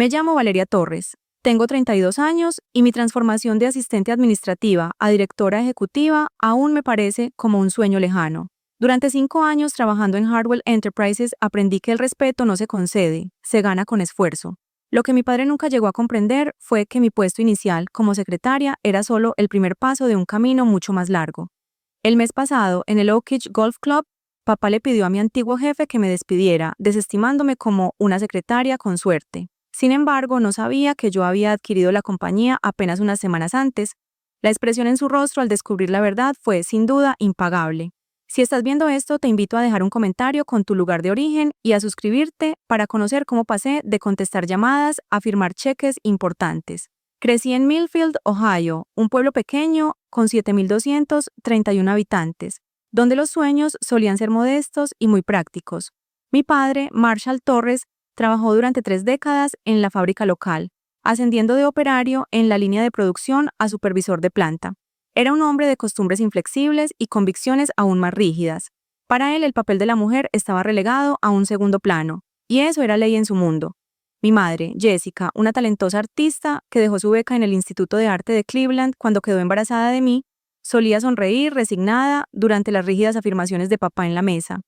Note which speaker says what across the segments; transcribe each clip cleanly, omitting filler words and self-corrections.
Speaker 1: Me llamo Valeria Torres, tengo 32 años y mi transformación de asistente administrativa a directora ejecutiva aún me parece como un sueño lejano. Durante 5 años trabajando en Hardwell Enterprises aprendí que el respeto no se concede, se gana con esfuerzo. Lo que mi padre nunca llegó a comprender fue que mi puesto inicial como secretaria era solo el primer paso de un camino mucho más largo. El mes pasado, en el Oak Ridge Golf Club, papá le pidió a mi antiguo jefe que me despidiera, desestimándome como una secretaria con suerte. Sin embargo, no sabía que yo había adquirido la compañía apenas unas semanas antes. La expresión en su rostro al descubrir la verdad fue, sin duda, impagable. Si estás viendo esto, te invito a dejar un comentario con tu lugar de origen y a suscribirte para conocer cómo pasé de contestar llamadas a firmar cheques importantes. Crecí en Millfield, Ohio, un pueblo pequeño con 7.231 habitantes, donde los sueños solían ser modestos y muy prácticos. Mi padre, Marshall Torres, trabajó durante 3 décadas en la fábrica local, ascendiendo de operario en la línea de producción a supervisor de planta. Era un hombre de costumbres inflexibles y convicciones aún más rígidas. Para él, el papel de la mujer estaba relegado a un segundo plano, y eso era ley en su mundo. Mi madre, Jessica, una talentosa artista que dejó su beca en el Instituto de Arte de Cleveland cuando quedó embarazada de mí, solía sonreír resignada durante las rígidas afirmaciones de papá en la mesa.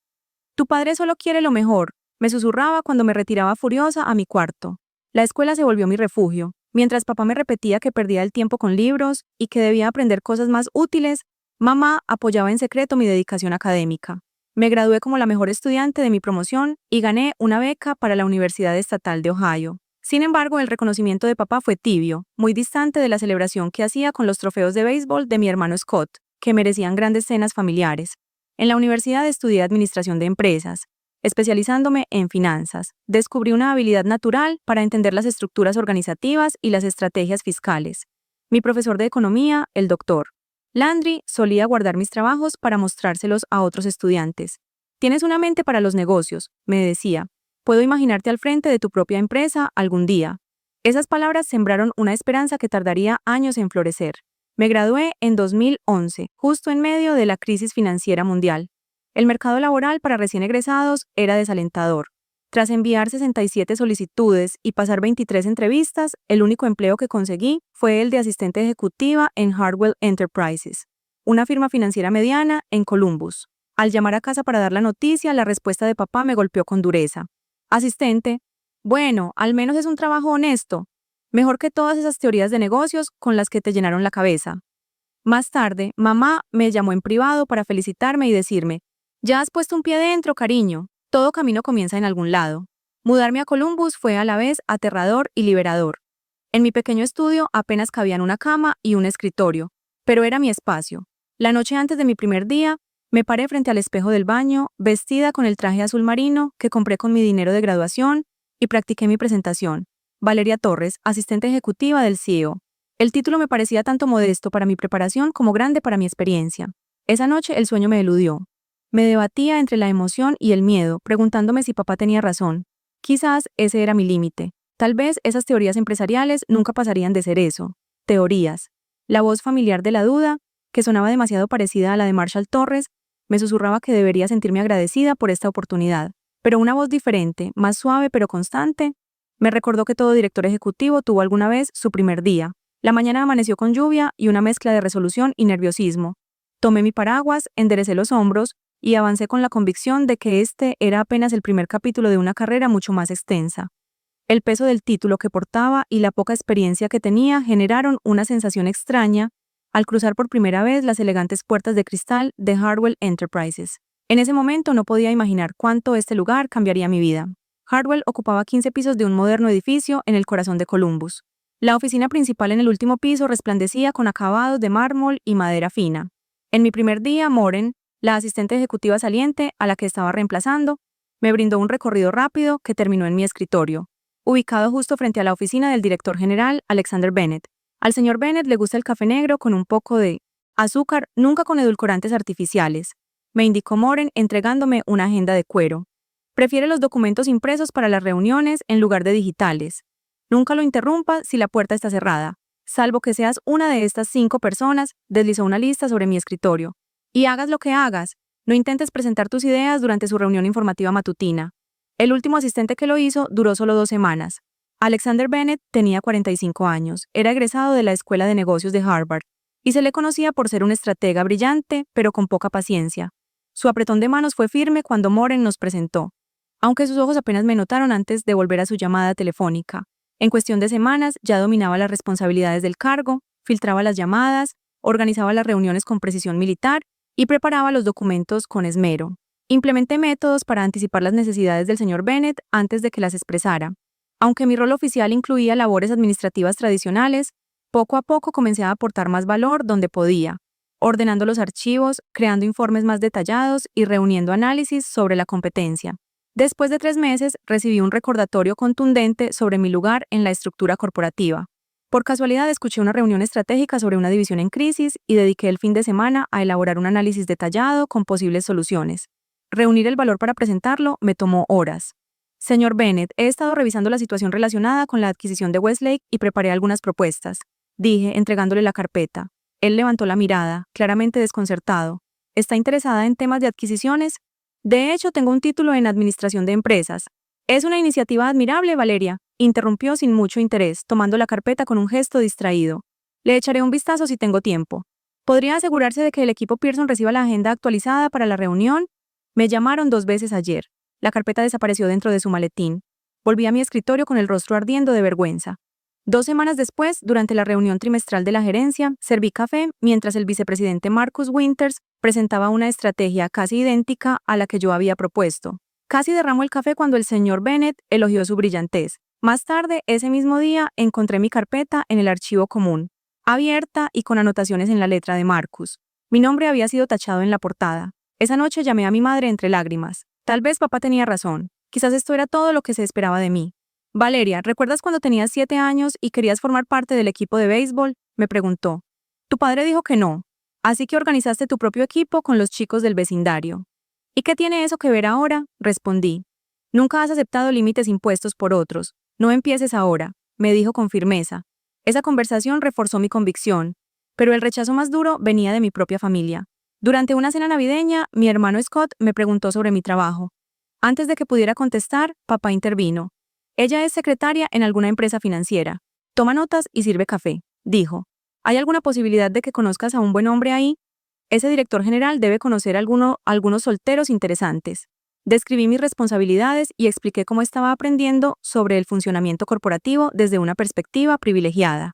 Speaker 1: «Tu padre solo quiere lo mejor», me susurraba cuando me retiraba furiosa a mi cuarto. La escuela se volvió mi refugio. Mientras papá me repetía que perdía el tiempo con libros y que debía aprender cosas más útiles, mamá apoyaba en secreto mi dedicación académica. Me gradué como la mejor estudiante de mi promoción y gané una beca para la Universidad Estatal de Ohio. Sin embargo, el reconocimiento de papá fue tibio, muy distante de la celebración que hacía con los trofeos de béisbol de mi hermano Scott, que merecían grandes cenas familiares. En la universidad estudié administración de empresas, especializándome en finanzas. Descubrí una habilidad natural para entender las estructuras organizativas y las estrategias fiscales. Mi profesor de economía, el Dr. Landry, solía guardar mis trabajos para mostrárselos a otros estudiantes. «Tienes una mente para los negocios», me decía. «Puedo imaginarte al frente de tu propia empresa algún día». Esas palabras sembraron una esperanza que tardaría años en florecer. Me gradué en 2011, justo en medio de la crisis financiera mundial. El mercado laboral para recién egresados era desalentador. Tras enviar 67 solicitudes y pasar 23 entrevistas, el único empleo que conseguí fue el de asistente ejecutiva en Hardwell Enterprises, una firma financiera mediana en Columbus. Al llamar a casa para dar la noticia, la respuesta de papá me golpeó con dureza. «Asistente, bueno, al menos es un trabajo honesto. Mejor que todas esas teorías de negocios con las que te llenaron la cabeza». Más tarde, mamá me llamó en privado para felicitarme y decirme: «Ya has puesto un pie dentro, cariño. Todo camino comienza en algún lado». Mudarme a Columbus fue a la vez aterrador y liberador. En mi pequeño estudio apenas cabían una cama y un escritorio, pero era mi espacio. La noche antes de mi primer día, me paré frente al espejo del baño, vestida con el traje azul marino que compré con mi dinero de graduación, y practiqué mi presentación. Valeria Torres, asistente ejecutiva del CEO. El título me parecía tanto modesto para mi preparación como grande para mi experiencia. Esa noche el sueño me eludió. Me debatía entre la emoción y el miedo, preguntándome si papá tenía razón. Quizás ese era mi límite. Tal vez esas teorías empresariales nunca pasarían de ser eso. Teorías. La voz familiar de la duda, que sonaba demasiado parecida a la de Marshall Torres, me susurraba que debería sentirme agradecida por esta oportunidad. Pero una voz diferente, más suave pero constante, me recordó que todo director ejecutivo tuvo alguna vez su primer día. La mañana amaneció con lluvia y una mezcla de resolución y nerviosismo. Tomé mi paraguas, enderecé los hombros y avancé con la convicción de que este era apenas el primer capítulo de una carrera mucho más extensa. El peso del título que portaba y la poca experiencia que tenía generaron una sensación extraña al cruzar por primera vez las elegantes puertas de cristal de Hardwell Enterprises. En ese momento no podía imaginar cuánto este lugar cambiaría mi vida. Hardwell ocupaba 15 pisos de un moderno edificio en el corazón de Columbus. La oficina principal en el último piso resplandecía con acabados de mármol y madera fina. En mi primer día, Moren, la asistente ejecutiva saliente a la que estaba reemplazando, me brindó un recorrido rápido que terminó en mi escritorio, ubicado justo frente a la oficina del director general, Alexander Bennett. Al señor Bennett le gusta el café negro con un poco de azúcar, nunca con edulcorantes artificiales, me indicó Moren entregándome una agenda de cuero. Prefiere los documentos impresos para las reuniones en lugar de digitales. Nunca lo interrumpa si la puerta está cerrada. Salvo que seas una de estas 5 personas, deslizó una lista sobre mi escritorio. Y hagas lo que hagas, no intentes presentar tus ideas durante su reunión informativa matutina. El último asistente que lo hizo duró solo 2 semanas. Alexander Bennett tenía 45 años, era egresado de la Escuela de Negocios de Harvard, y se le conocía por ser un estratega brillante, pero con poca paciencia. Su apretón de manos fue firme cuando Moren nos presentó, aunque sus ojos apenas me notaron antes de volver a su llamada telefónica. En cuestión de semanas ya dominaba las responsabilidades del cargo, filtraba las llamadas, organizaba las reuniones con precisión militar y preparaba los documentos con esmero. Implementé métodos para anticipar las necesidades del señor Bennett antes de que las expresara. Aunque mi rol oficial incluía labores administrativas tradicionales, poco a poco comencé a aportar más valor donde podía, ordenando los archivos, creando informes más detallados y reuniendo análisis sobre la competencia. Después de 3 meses, recibí un recordatorio contundente sobre mi lugar en la estructura corporativa. Por casualidad escuché una reunión estratégica sobre una división en crisis y dediqué el fin de semana a elaborar un análisis detallado con posibles soluciones. Reunir el valor para presentarlo me tomó horas. Señor Bennett, he estado revisando la situación relacionada con la adquisición de Westlake y preparé algunas propuestas, dije, entregándole la carpeta. Él levantó la mirada, claramente desconcertado. ¿Está interesada en temas de adquisiciones? De hecho, tengo un título en Administración de Empresas. Es una iniciativa admirable, Valeria, interrumpió sin mucho interés, tomando la carpeta con un gesto distraído. Le echaré un vistazo si tengo tiempo. ¿Podría asegurarse de que el equipo Pearson reciba la agenda actualizada para la reunión? Me llamaron 2 veces ayer. La carpeta desapareció dentro de su maletín. Volví a mi escritorio con el rostro ardiendo de vergüenza. 2 semanas después, durante la reunión trimestral de la gerencia, serví café mientras el vicepresidente Marcus Winters presentaba una estrategia casi idéntica a la que yo había propuesto. Casi derramó el café cuando el señor Bennett elogió su brillantez. Más tarde, ese mismo día, encontré mi carpeta en el archivo común, abierta y con anotaciones en la letra de Marcus. Mi nombre había sido tachado en la portada. Esa noche llamé a mi madre entre lágrimas. Tal vez papá tenía razón. Quizás esto era todo lo que se esperaba de mí. Valeria, ¿recuerdas cuando tenías 7 años y querías formar parte del equipo de béisbol? Me preguntó. Tu padre dijo que no, así que organizaste tu propio equipo con los chicos del vecindario. ¿Y qué tiene eso que ver ahora? Respondí. Nunca has aceptado límites impuestos por otros. No empieces ahora, me dijo con firmeza. Esa conversación reforzó mi convicción, pero el rechazo más duro venía de mi propia familia. Durante una cena navideña, mi hermano Scott me preguntó sobre mi trabajo. Antes de que pudiera contestar, papá intervino. Ella es secretaria en alguna empresa financiera. Toma notas y sirve café, dijo. ¿Hay alguna posibilidad de que conozcas a un buen hombre ahí? Ese director general debe conocer algunos solteros interesantes. Describí mis responsabilidades y expliqué cómo estaba aprendiendo sobre el funcionamiento corporativo desde una perspectiva privilegiada.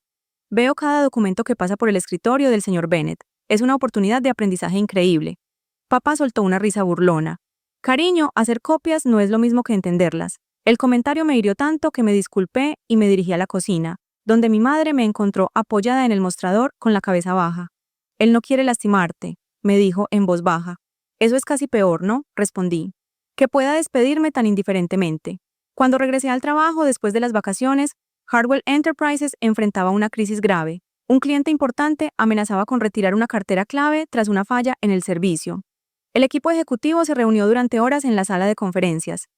Speaker 1: Veo cada documento que pasa por el escritorio del señor Bennett. Es una oportunidad de aprendizaje increíble. Papá soltó una risa burlona. Cariño, hacer copias no es lo mismo que entenderlas. El comentario me hirió tanto que me disculpé y me dirigí a la cocina, donde mi madre me encontró apoyada en el mostrador con la cabeza baja. Él no quiere lastimarte, me dijo en voz baja. Eso es casi peor, ¿no? Respondí. Que pueda despedirme tan indiferentemente. Cuando regresé al trabajo después de las vacaciones, Hartwell Enterprises enfrentaba una crisis grave. Un cliente importante amenazaba con retirar una cartera clave tras una falla en el servicio. El equipo ejecutivo se reunió durante horas en la sala de conferencias.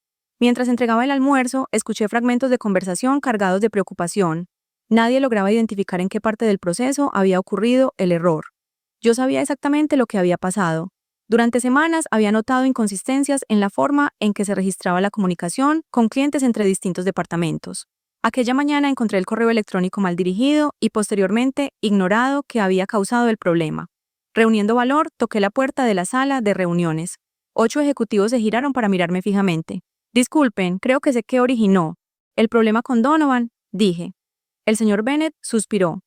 Speaker 1: Mientras entregaba el almuerzo, escuché fragmentos de conversación cargados de preocupación. Nadie lograba identificar en qué parte del proceso había ocurrido el error. Yo sabía exactamente lo que había pasado. Durante semanas había notado inconsistencias en la forma en que se registraba la comunicación con clientes entre distintos departamentos. Aquella mañana encontré el correo electrónico mal dirigido y posteriormente ignorado que había causado el problema. Reuniendo valor, toqué la puerta de la sala de reuniones. 8 ejecutivos se giraron para mirarme fijamente. Disculpen, creo que sé qué originó el problema con Donovan, dije. El señor Bennett suspiró.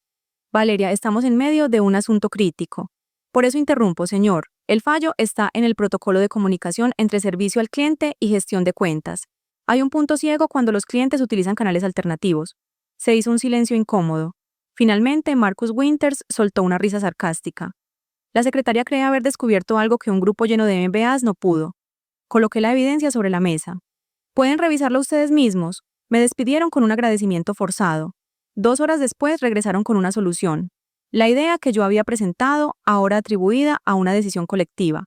Speaker 1: Valeria, estamos en medio de un asunto crítico. Por eso interrumpo, señor. El fallo está en el protocolo de comunicación entre servicio al cliente y gestión de cuentas. Hay un punto ciego cuando los clientes utilizan canales alternativos. Se hizo un silencio incómodo. Finalmente, Marcus Winters soltó una risa sarcástica. La secretaria cree haber descubierto algo que un grupo lleno de MBAs no pudo. Coloqué la evidencia sobre la mesa. Pueden revisarlo ustedes mismos. Me despidieron con un agradecimiento forzado. 2 horas después regresaron con una solución. La idea que yo había presentado, ahora atribuida a una decisión colectiva.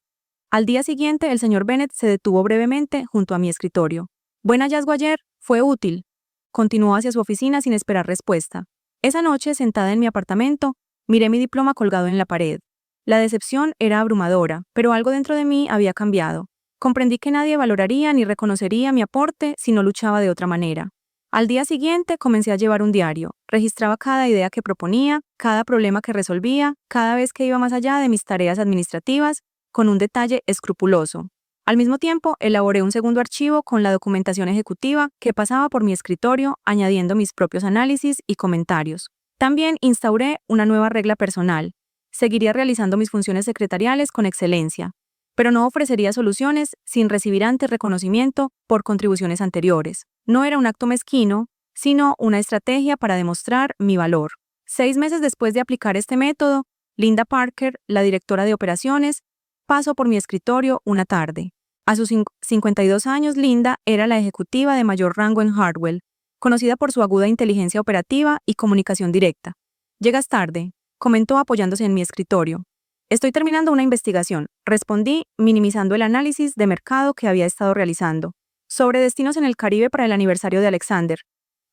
Speaker 1: Al día siguiente, el señor Bennett se detuvo brevemente junto a mi escritorio. Buen hallazgo ayer, fue útil. Continuó hacia su oficina sin esperar respuesta. Esa noche, sentada en mi apartamento, miré mi diploma colgado en la pared. La decepción era abrumadora, pero algo dentro de mí había cambiado. Comprendí que nadie valoraría ni reconocería mi aporte si no luchaba de otra manera. Al día siguiente comencé a llevar un diario. Registraba cada idea que proponía, cada problema que resolvía, cada vez que iba más allá de mis tareas administrativas, con un detalle escrupuloso. Al mismo tiempo, elaboré un segundo archivo con la documentación ejecutiva que pasaba por mi escritorio, añadiendo mis propios análisis y comentarios. También instauré una nueva regla personal. Seguiría realizando mis funciones secretariales con excelencia, pero no ofrecería soluciones sin recibir antes reconocimiento por contribuciones anteriores. No era un acto mezquino, sino una estrategia para demostrar mi valor. 6 meses después de aplicar este método, Linda Parker, la directora de operaciones, pasó por mi escritorio una tarde. A sus 52 años, Linda era la ejecutiva de mayor rango en Hartwell, conocida por su aguda inteligencia operativa y comunicación directa. «Llegas tarde», comentó apoyándose en mi escritorio. «Estoy terminando una investigación», respondí, minimizando el análisis de mercado que había estado realizando, sobre destinos en el Caribe para el aniversario de Alexander.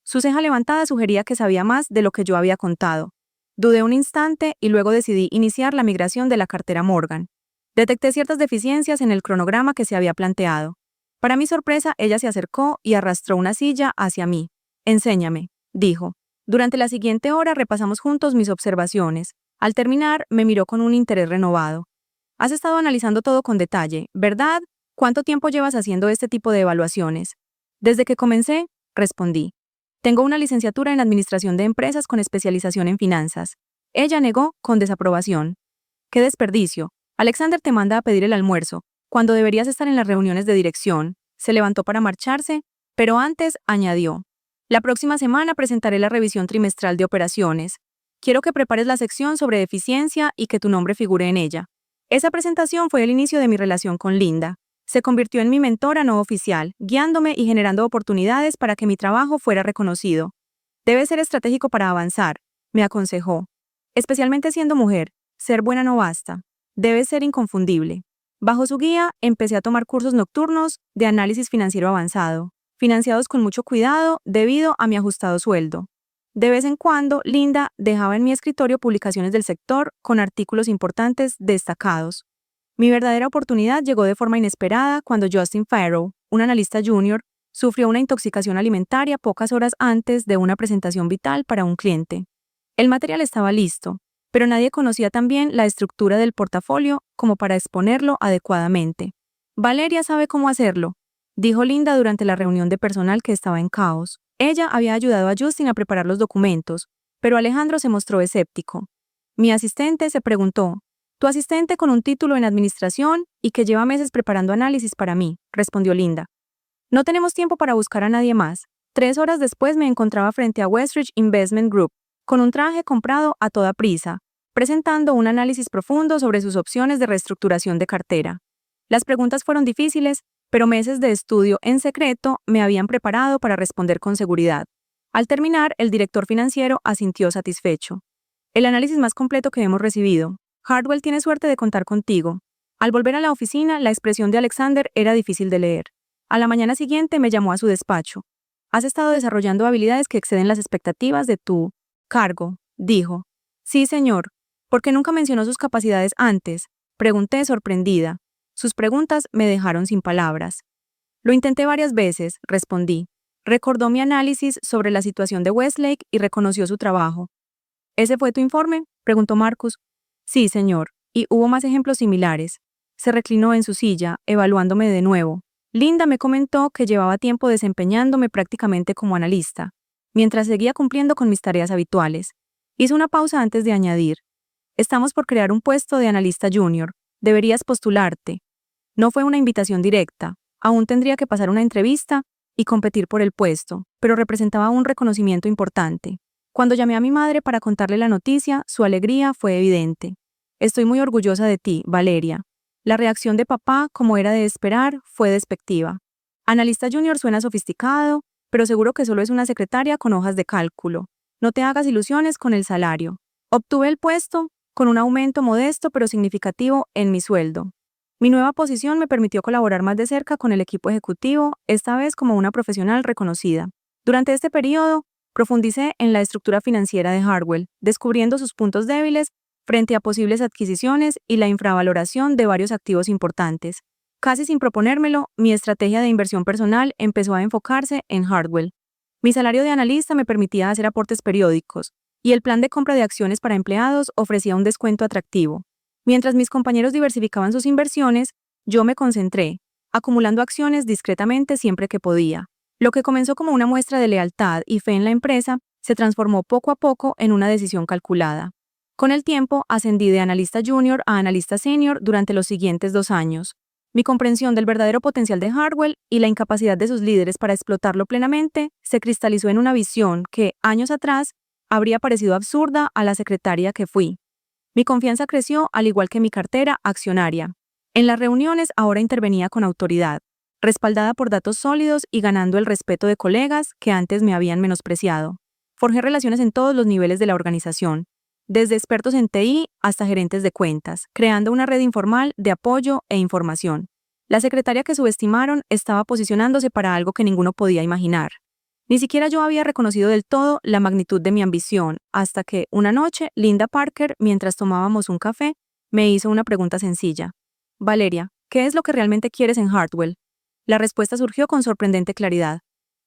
Speaker 1: Su ceja levantada sugería que sabía más de lo que yo había contado. Dudé un instante y luego decidí iniciar la migración de la cartera Morgan. Detecté ciertas deficiencias en el cronograma que se había planteado. Para mi sorpresa, ella se acercó y arrastró una silla hacia mí. «Enséñame», dijo. Durante la siguiente hora repasamos juntos mis observaciones. Al terminar, me miró con un interés renovado. «Has estado analizando todo con detalle, ¿verdad? ¿Cuánto tiempo llevas haciendo este tipo de evaluaciones?» «Desde que comencé», respondí. «Tengo una licenciatura en Administración de Empresas con especialización en finanzas». Ella negó con desaprobación. «¡Qué desperdicio! Alexander te manda a pedir el almuerzo, cuando deberías estar en las reuniones de dirección». Se levantó para marcharse, pero antes añadió: «La próxima semana presentaré la revisión trimestral de operaciones. Quiero que prepares la sección sobre eficiencia y que tu nombre figure en ella». Esa presentación fue el inicio de mi relación con Linda. Se convirtió en mi mentora no oficial, guiándome y generando oportunidades para que mi trabajo fuera reconocido. «Debes ser estratégico para avanzar», me aconsejó. «Especialmente siendo mujer, ser buena no basta. Debes ser inconfundible». Bajo su guía, empecé a tomar cursos nocturnos de análisis financiero avanzado, financiados con mucho cuidado debido a mi ajustado sueldo. De vez en cuando, Linda dejaba en mi escritorio publicaciones del sector con artículos importantes destacados. Mi verdadera oportunidad llegó de forma inesperada cuando Justin Farrow, un analista junior, sufrió una intoxicación alimentaria pocas horas antes de una presentación vital para un cliente. El material estaba listo, pero nadie conocía tan bien la estructura del portafolio como para exponerlo adecuadamente. «Valeria sabe cómo hacerlo», dijo Linda durante la reunión de personal que estaba en caos. Ella había ayudado a Justin a preparar los documentos, pero Alejandro se mostró escéptico. Mi asistente se preguntó: «Tu asistente con un título en administración y que lleva meses preparando análisis para mí», respondió Linda. «No tenemos tiempo para buscar a nadie más». 3 horas después me encontraba frente a Westridge Investment Group, con un traje comprado a toda prisa, presentando un análisis profundo sobre sus opciones de reestructuración de cartera. Las preguntas fueron difíciles, pero meses de estudio en secreto me habían preparado para responder con seguridad. Al terminar, el director financiero asintió satisfecho. «El análisis más completo que hemos recibido. Hartwell tiene suerte de contar contigo». Al volver a la oficina, la expresión de Alexander era difícil de leer. A la mañana siguiente me llamó a su despacho. «Has estado desarrollando habilidades que exceden las expectativas de tu cargo», dijo. «Sí, señor». «¿Por qué nunca mencionó sus capacidades antes?», pregunté sorprendida. Sus preguntas me dejaron sin palabras. «Lo intenté varias veces», respondí. Recordó mi análisis sobre la situación de Westlake y reconoció su trabajo. «¿Ese fue tu informe?», preguntó Marcus. «Sí, señor. Y hubo más ejemplos similares». Se reclinó en su silla, evaluándome de nuevo. Linda me comentó que llevaba tiempo desempeñándome prácticamente como analista, mientras seguía cumpliendo con mis tareas habituales. Hizo una pausa antes de añadir: «Estamos por crear un puesto de analista junior. Deberías postularte». No fue una invitación directa. Aún tendría que pasar una entrevista y competir por el puesto, pero representaba un reconocimiento importante. Cuando llamé a mi madre para contarle la noticia, su alegría fue evidente. «Estoy muy orgullosa de ti, Valeria». La reacción de papá, como era de esperar, fue despectiva. «Analista junior suena sofisticado, pero seguro que solo es una secretaria con hojas de cálculo. No te hagas ilusiones con el salario». Obtuve el puesto con un aumento modesto pero significativo en mi sueldo. Mi nueva posición me permitió colaborar más de cerca con el equipo ejecutivo, esta vez como una profesional reconocida. Durante este periodo, profundicé en la estructura financiera de Hartwell, descubriendo sus puntos débiles frente a posibles adquisiciones y la infravaloración de varios activos importantes. Casi sin proponérmelo, mi estrategia de inversión personal empezó a enfocarse en Hartwell. Mi salario de analista me permitía hacer aportes periódicos, y el plan de compra de acciones para empleados ofrecía un descuento atractivo. Mientras mis compañeros diversificaban sus inversiones, yo me concentré, acumulando acciones discretamente siempre que podía. Lo que comenzó como una muestra de lealtad y fe en la empresa se transformó poco a poco en una decisión calculada. Con el tiempo, ascendí de analista junior a analista senior durante los siguientes 2 años. Mi comprensión del verdadero potencial de Hartwell y la incapacidad de sus líderes para explotarlo plenamente se cristalizó en una visión que, años atrás, habría parecido absurda a la secretaria que fui. Mi confianza creció al igual que mi cartera accionaria. En las reuniones ahora intervenía con autoridad, respaldada por datos sólidos y ganando el respeto de colegas que antes me habían menospreciado. Forjé relaciones en todos los niveles de la organización, desde expertos en TI hasta gerentes de cuentas, creando una red informal de apoyo e información. La secretaria que subestimaron estaba posicionándose para algo que ninguno podía imaginar. Ni siquiera yo había reconocido del todo la magnitud de mi ambición, hasta que, una noche, Linda Parker, mientras tomábamos un café, me hizo una pregunta sencilla. Valeria, ¿qué es lo que realmente quieres en Hartwell? La respuesta surgió con sorprendente claridad.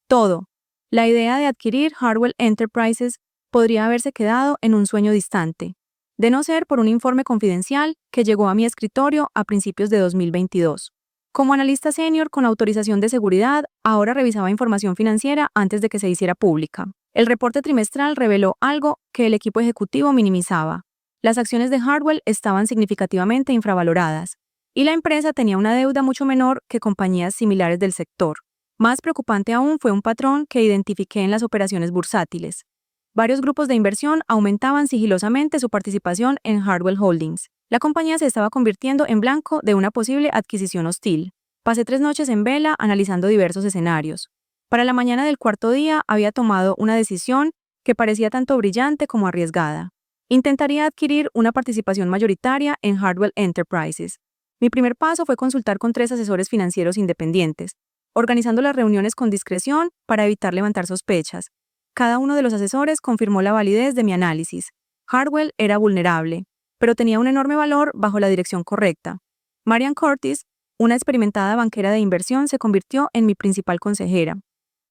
Speaker 1: Todo. La idea de adquirir Hartwell Enterprises podría haberse quedado en un sueño distante, de no ser por un informe confidencial que llegó a mi escritorio a principios de 2022. Como analista senior con autorización de seguridad, ahora revisaba información financiera antes de que se hiciera pública. El reporte trimestral reveló algo que el equipo ejecutivo minimizaba. Las acciones de Hartwell estaban significativamente infravaloradas, y la empresa tenía una deuda mucho menor que compañías similares del sector. Más preocupante aún fue un patrón que identifiqué en las operaciones bursátiles. Varios grupos de inversión aumentaban sigilosamente su participación en Hartwell Holdings. La compañía se estaba convirtiendo en blanco de una posible adquisición hostil. Pasé 3 noches en vela analizando diversos escenarios. Para la mañana del cuarto día había tomado una decisión que parecía tanto brillante como arriesgada. Intentaría adquirir una participación mayoritaria en Hartwell Enterprises. Mi primer paso fue consultar con 3 asesores financieros independientes, organizando las reuniones con discreción para evitar levantar sospechas. Cada uno de los asesores confirmó la validez de mi análisis. Hartwell era vulnerable, pero tenía un enorme valor bajo la dirección correcta. Marian Curtis, una experimentada banquera de inversión, se convirtió en mi principal consejera.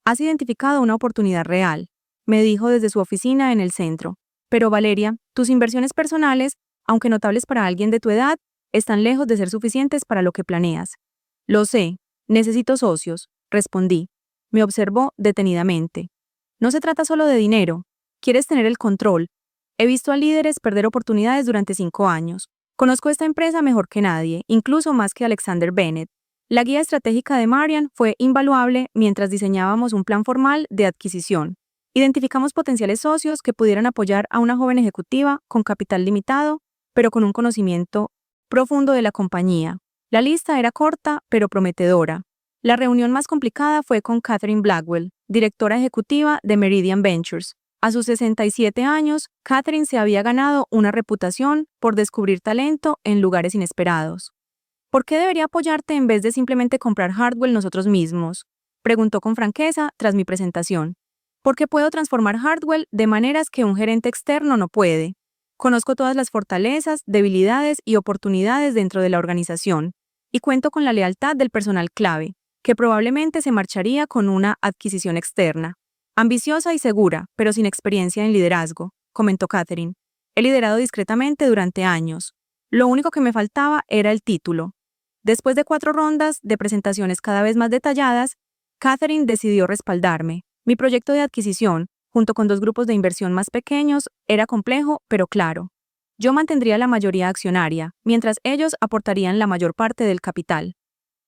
Speaker 1: Has identificado una oportunidad real, me dijo desde su oficina en el centro. Pero Valeria, tus inversiones personales, aunque notables para alguien de tu edad, están lejos de ser suficientes para lo que planeas. Lo sé, necesito socios, respondí. Me observó detenidamente. No se trata solo de dinero, quieres tener el control. He visto a líderes perder oportunidades durante 5 años. Conozco esta empresa mejor que nadie, incluso más que Alexander Bennett. La guía estratégica de Marian fue invaluable mientras diseñábamos un plan formal de adquisición. Identificamos potenciales socios que pudieran apoyar a una joven ejecutiva con capital limitado, pero con un conocimiento profundo de la compañía. La lista era corta, pero prometedora. La reunión más complicada fue con Catherine Blackwell, directora ejecutiva de Meridian Ventures. A sus 67 años, Catherine se había ganado una reputación por descubrir talento en lugares inesperados. ¿Por qué debería apoyarte en vez de simplemente comprar Hartwell nosotros mismos?, preguntó con franqueza tras mi presentación. Porque puedo transformar Hartwell de maneras que un gerente externo no puede. Conozco todas las fortalezas, debilidades y oportunidades dentro de la organización, y cuento con la lealtad del personal clave, que probablemente se marcharía con una adquisición externa. Ambiciosa y segura, pero sin experiencia en liderazgo, comentó Catherine. He liderado discretamente durante años. Lo único que me faltaba era el título. Después de 4 rondas de presentaciones cada vez más detalladas, Catherine decidió respaldarme. Mi proyecto de adquisición, junto con 2 grupos de inversión más pequeños, era complejo, pero claro. Yo mantendría la mayoría accionaria, mientras ellos aportarían la mayor parte del capital.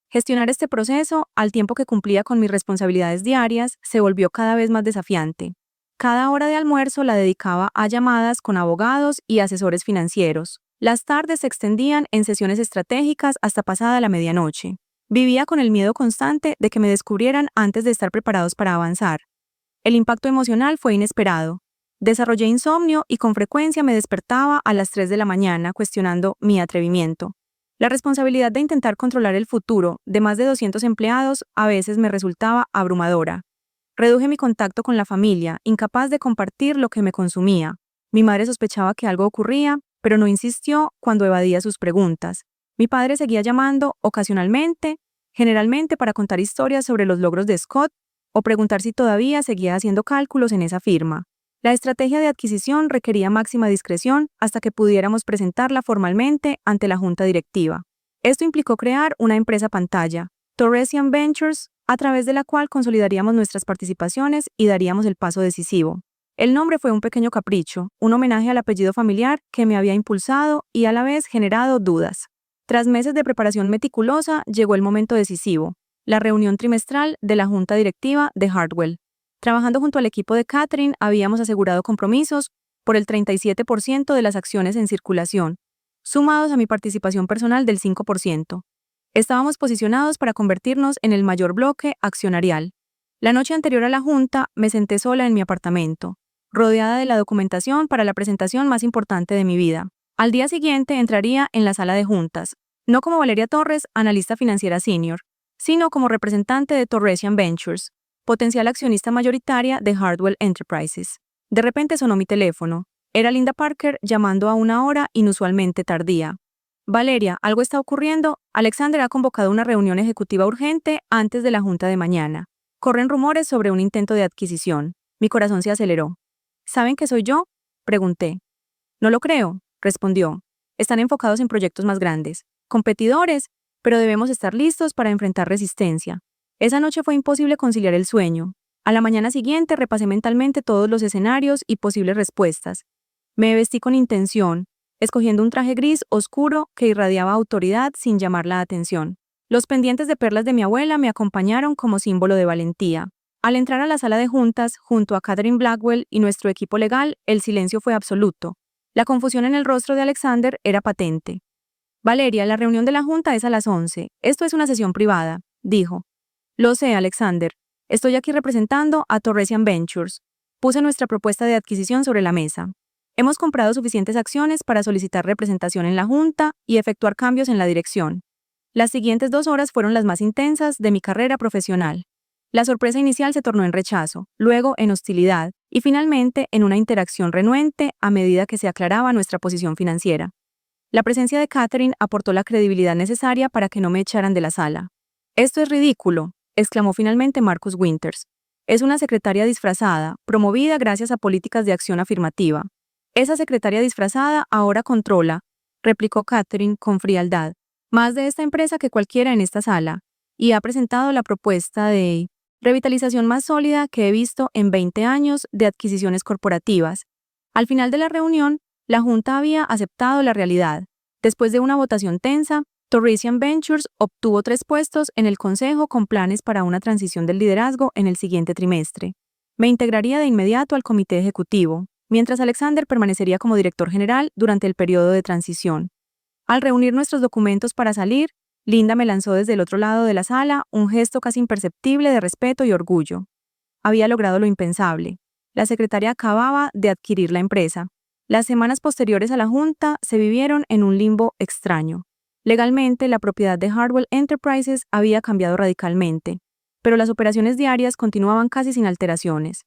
Speaker 1: Gestionar este proceso, al tiempo que cumplía con mis responsabilidades diarias, se volvió cada vez más desafiante. Cada hora de almuerzo la dedicaba a llamadas con abogados y asesores financieros. Las tardes se extendían en sesiones estratégicas hasta pasada la medianoche. Vivía con el miedo constante de que me descubrieran antes de estar preparados para avanzar. El impacto emocional fue inesperado. Desarrollé insomnio y con frecuencia me despertaba a las 3 de la mañana cuestionando mi atrevimiento. La responsabilidad de intentar controlar el futuro de más de 200 empleados a veces me resultaba abrumadora. Reduje mi contacto con la familia, incapaz de compartir lo que me consumía. Mi madre sospechaba que algo ocurría, pero no insistió cuando evadía sus preguntas. Mi padre seguía llamando ocasionalmente, generalmente para contar historias sobre los logros de Scott o preguntar si todavía seguía haciendo cálculos en esa firma. La estrategia de adquisición requería máxima discreción hasta que pudiéramos presentarla formalmente ante la junta directiva. Esto implicó crear una empresa pantalla, Torresian Ventures, a través de la cual consolidaríamos nuestras participaciones y daríamos el paso decisivo. El nombre fue un pequeño capricho, un homenaje al apellido familiar que me había impulsado y a la vez generado dudas. Tras meses de preparación meticulosa, llegó el momento decisivo, la reunión trimestral de la junta directiva de Hartwell. Trabajando junto al equipo de Catherine, habíamos asegurado compromisos por el 37% de las acciones en circulación, sumados a mi participación personal del 5%. Estábamos posicionados para convertirnos en el mayor bloque accionarial. La noche anterior a la junta, me senté sola en mi apartamento, rodeada de la documentación para la presentación más importante de mi vida. Al día siguiente entraría en la sala de juntas, no como Valeria Torres, analista financiera senior, sino como representante de Torresian Ventures, potencial accionista mayoritaria de Hartwell Enterprises. De repente sonó mi teléfono. Era Linda Parker llamando a una hora inusualmente tardía. Valeria, algo está ocurriendo. Alexander ha convocado una reunión ejecutiva urgente antes de la junta de mañana. Corren rumores sobre un intento de adquisición. Mi corazón se aceleró. ¿Saben que soy yo? Pregunté. No lo creo, respondió. Están enfocados en proyectos más grandes, competidores, pero debemos estar listos para enfrentar resistencia. Esa noche fue imposible conciliar el sueño. A la mañana siguiente repasé mentalmente todos los escenarios y posibles respuestas. Me vestí con intención, escogiendo un traje gris oscuro que irradiaba autoridad sin llamar la atención. Los pendientes de perlas de mi abuela me acompañaron como símbolo de valentía. Al entrar a la sala de juntas, junto a Catherine Blackwell y nuestro equipo legal, el silencio fue absoluto. La confusión en el rostro de Alexander era patente. Valeria, la reunión de la junta es a las 11. Esto es una sesión privada, dijo. Lo sé, Alexander. Estoy aquí representando a Torresian Ventures. Puse nuestra propuesta de adquisición sobre la mesa. Hemos comprado suficientes acciones para solicitar representación en la junta y efectuar cambios en la dirección. Las siguientes 2 horas fueron las más intensas de mi carrera profesional. La sorpresa inicial se tornó en rechazo, luego en hostilidad y finalmente en una interacción renuente a medida que se aclaraba nuestra posición financiera. La presencia de Catherine aportó la credibilidad necesaria para que no me echaran de la sala. «Esto es ridículo», exclamó finalmente Marcus Winters. «Es una secretaria disfrazada, promovida gracias a políticas de acción afirmativa. Esa secretaria disfrazada ahora controla», replicó Catherine con frialdad, «más de esta empresa que cualquiera en esta sala, y ha presentado la propuesta de revitalización más sólida que he visto en 20 años de adquisiciones corporativas». Al final de la reunión, la junta había aceptado la realidad. Después de una votación tensa, Torresian Ventures obtuvo 3 puestos en el consejo con planes para una transición del liderazgo en el siguiente trimestre. Me integraría de inmediato al comité ejecutivo, mientras Alexander permanecería como director general durante el periodo de transición. Al reunir nuestros documentos para salir, Linda me lanzó desde el otro lado de la sala un gesto casi imperceptible de respeto y orgullo. Había logrado lo impensable. La secretaria acababa de adquirir la empresa. Las semanas posteriores a la junta se vivieron en un limbo extraño. Legalmente, la propiedad de Hartwell Enterprises había cambiado radicalmente, pero las operaciones diarias continuaban casi sin alteraciones.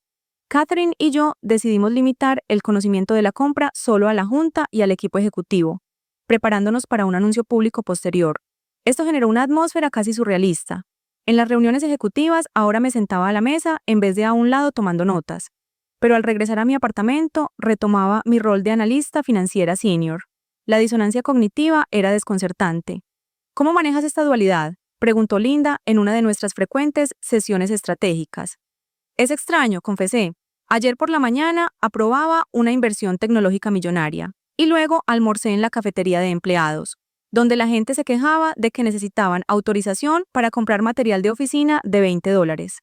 Speaker 1: Catherine y yo decidimos limitar el conocimiento de la compra solo a la junta y al equipo ejecutivo, preparándonos para un anuncio público posterior. Esto generó una atmósfera casi surrealista. En las reuniones ejecutivas ahora me sentaba a la mesa en vez de a un lado tomando notas. Pero al regresar a mi apartamento, retomaba mi rol de analista financiera senior. La disonancia cognitiva era desconcertante. ¿Cómo manejas esta dualidad?, preguntó Linda en una de nuestras frecuentes sesiones estratégicas. Es extraño, confesé. Ayer por la mañana aprobaba una inversión tecnológica millonaria y luego almorcé en la cafetería de empleados, donde la gente se quejaba de que necesitaban autorización para comprar material de oficina de $20.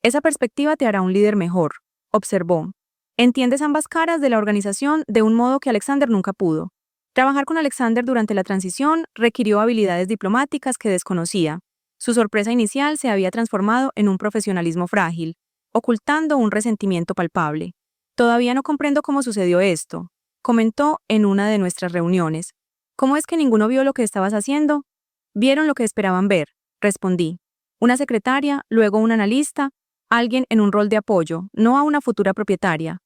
Speaker 1: Esa perspectiva te hará un líder mejor, observó. Entiendes ambas caras de la organización de un modo que Alexander nunca pudo. Trabajar con Alexander durante la transición requirió habilidades diplomáticas que desconocía. Su sorpresa inicial se había transformado en un profesionalismo frágil, ocultando un resentimiento palpable. Todavía no comprendo cómo sucedió esto, comentó en una de nuestras reuniones. ¿Cómo es que ninguno vio lo que estabas haciendo? Vieron lo que esperaban ver, respondí. Una secretaria, luego un analista, alguien en un rol de apoyo, no a una futura propietaria.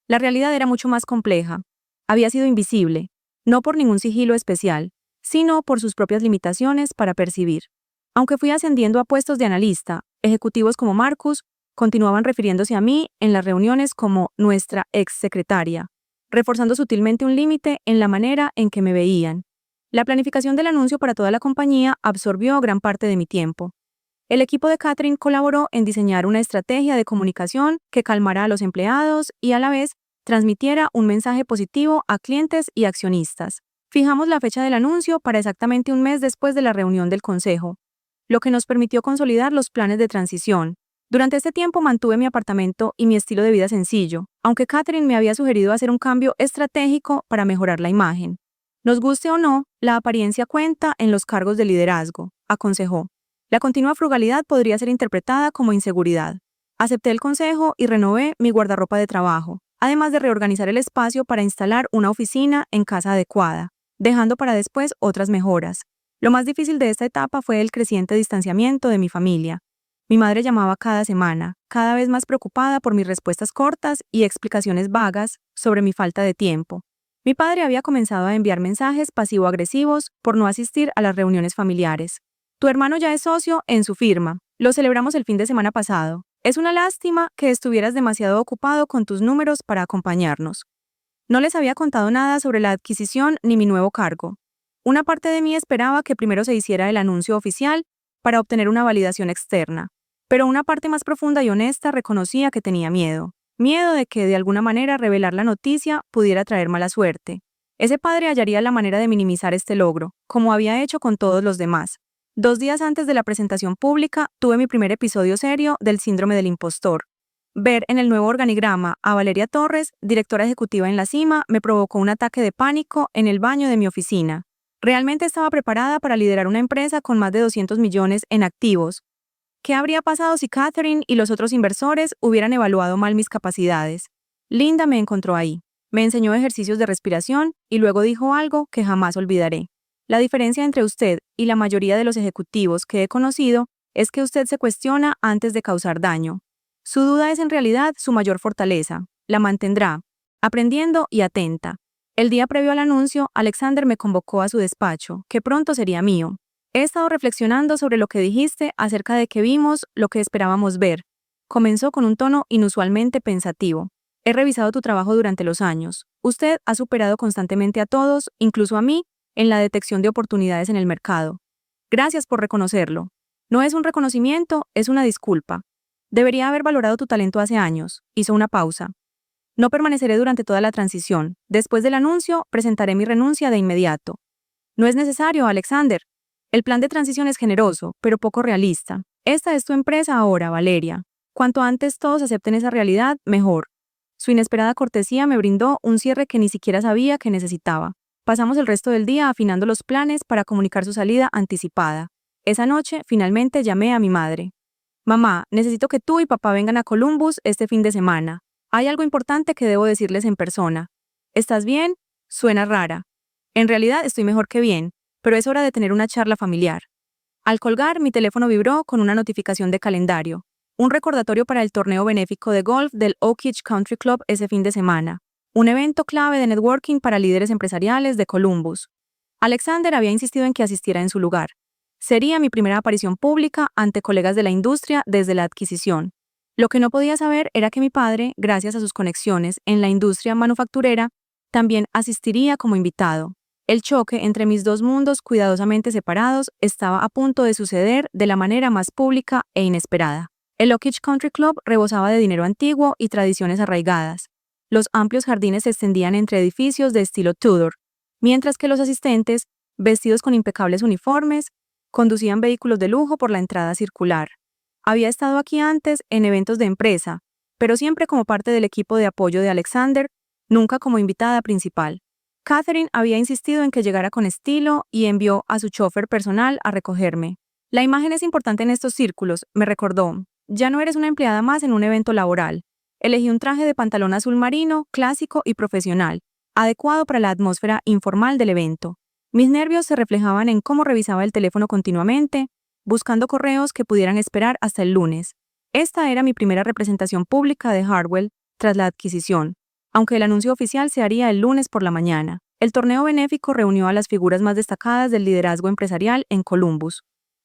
Speaker 1: La realidad era mucho más compleja. Había sido invisible, no por ningún sigilo especial, sino por sus propias limitaciones para percibir. Aunque fui ascendiendo a puestos de analista, ejecutivos como Marcus Continuaban refiriéndose a mí en las reuniones como nuestra ex secretaria, reforzando sutilmente un límite en la manera en que me veían. La planificación del anuncio para toda la compañía absorbió gran parte de mi tiempo. El equipo de Catherine colaboró en diseñar una estrategia de comunicación que calmara a los empleados y a la vez transmitiera un mensaje positivo a clientes y accionistas. Fijamos la fecha del anuncio para exactamente un mes después de la reunión del consejo, lo que nos permitió consolidar los planes de transición. Durante este tiempo mantuve mi apartamento y mi estilo de vida sencillo, aunque Catherine me había sugerido hacer un cambio estratégico para mejorar la imagen. Nos guste o no, la apariencia cuenta en los cargos de liderazgo, aconsejó. La continua frugalidad podría ser interpretada como inseguridad. Acepté el consejo y renové mi guardarropa de trabajo, además de reorganizar el espacio para instalar una oficina en casa adecuada, dejando para después otras mejoras. Lo más difícil de esta etapa fue el creciente distanciamiento de mi familia. Mi madre llamaba cada semana, cada vez más preocupada por mis respuestas cortas y explicaciones vagas sobre mi falta de tiempo. Mi padre había comenzado a enviar mensajes pasivo-agresivos por no asistir a las reuniones familiares. Tu hermano ya es socio en su firma. Lo celebramos el fin de semana pasado. Es una lástima que estuvieras demasiado ocupado con tus números para acompañarnos. No les había contado nada sobre la adquisición ni mi nuevo cargo. Una parte de mí esperaba que primero se hiciera el anuncio oficial para obtener una validación externa, pero una parte más profunda y honesta reconocía que tenía miedo. Miedo de que de alguna manera revelar la noticia pudiera traer mala suerte. Ese padre hallaría la manera de minimizar este logro, como había hecho con todos los demás. 2 días antes de la presentación pública, tuve mi primer episodio serio del síndrome del impostor. Ver en el nuevo organigrama a Valeria Torres, directora ejecutiva en la cima, me provocó un ataque de pánico en el baño de mi oficina. Realmente estaba preparada para liderar una empresa con más de 200 millones en activos. ¿Qué habría pasado si Catherine y los otros inversores hubieran evaluado mal mis capacidades? Linda me encontró ahí. Me enseñó ejercicios de respiración y luego dijo algo que jamás olvidaré. La diferencia entre usted y la mayoría de los ejecutivos que he conocido es que usted se cuestiona antes de causar daño. Su duda es en realidad su mayor fortaleza. La mantendrá, aprendiendo y atenta. El día previo al anuncio, Alexander me convocó a su despacho, que pronto sería mío. He estado reflexionando sobre lo que dijiste acerca de que vimos lo que esperábamos ver. Comenzó con un tono inusualmente pensativo. He revisado tu trabajo durante los años. Usted ha superado constantemente a todos, incluso a mí, en la detección de oportunidades en el mercado. Gracias por reconocerlo. No es un reconocimiento, es una disculpa. Debería haber valorado tu talento hace años. Hizo una pausa. No permaneceré durante toda la transición. Después del anuncio, presentaré mi renuncia de inmediato. No es necesario, Alexander. El plan de transición es generoso, pero poco realista. Esta es tu empresa ahora, Valeria. Cuanto antes todos acepten esa realidad, mejor. Su inesperada cortesía me brindó un cierre que ni siquiera sabía que necesitaba. Pasamos el resto del día afinando los planes para comunicar su salida anticipada. Esa noche, finalmente, llamé a mi madre. Mamá, necesito que tú y papá vengan a Columbus este fin de semana. Hay algo importante que debo decirles en persona. ¿Estás bien? Suena rara. En realidad estoy mejor que bien, pero es hora de tener una charla familiar. Al colgar, mi teléfono vibró con una notificación de calendario. Un recordatorio para el torneo benéfico de golf del Oak Ridge Country Club ese fin de semana. Un evento clave de networking para líderes empresariales de Columbus. Alexander había insistido en que asistiera en su lugar. Sería mi primera aparición pública ante colegas de la industria desde la adquisición. Lo que no podía saber era que mi padre, gracias a sus conexiones en la industria manufacturera, también asistiría como invitado. El choque entre mis dos mundos cuidadosamente separados estaba a punto de suceder de la manera más pública e inesperada. El Oak Ridge Country Club rebosaba de dinero antiguo y tradiciones arraigadas. Los amplios jardines se extendían entre edificios de estilo Tudor, mientras que los asistentes, vestidos con impecables uniformes, conducían vehículos de lujo por la entrada circular. Había estado aquí antes en eventos de empresa, pero siempre como parte del equipo de apoyo de Alexander, nunca como invitada principal. Catherine había insistido en que llegara con estilo y envió a su chofer personal a recogerme. La imagen es importante en estos círculos, me recordó. Ya no eres una empleada más en un evento laboral. Elegí un traje de pantalón azul marino, clásico y profesional, adecuado para la atmósfera informal del evento. Mis nervios se reflejaban en cómo revisaba el teléfono continuamente, buscando correos que pudieran esperar hasta el lunes. Esta era mi primera representación pública de Hartwell tras la adquisición, aunque el anuncio oficial se haría el lunes por la mañana. El torneo benéfico reunió a las figuras más destacadas del liderazgo empresarial en Columbus.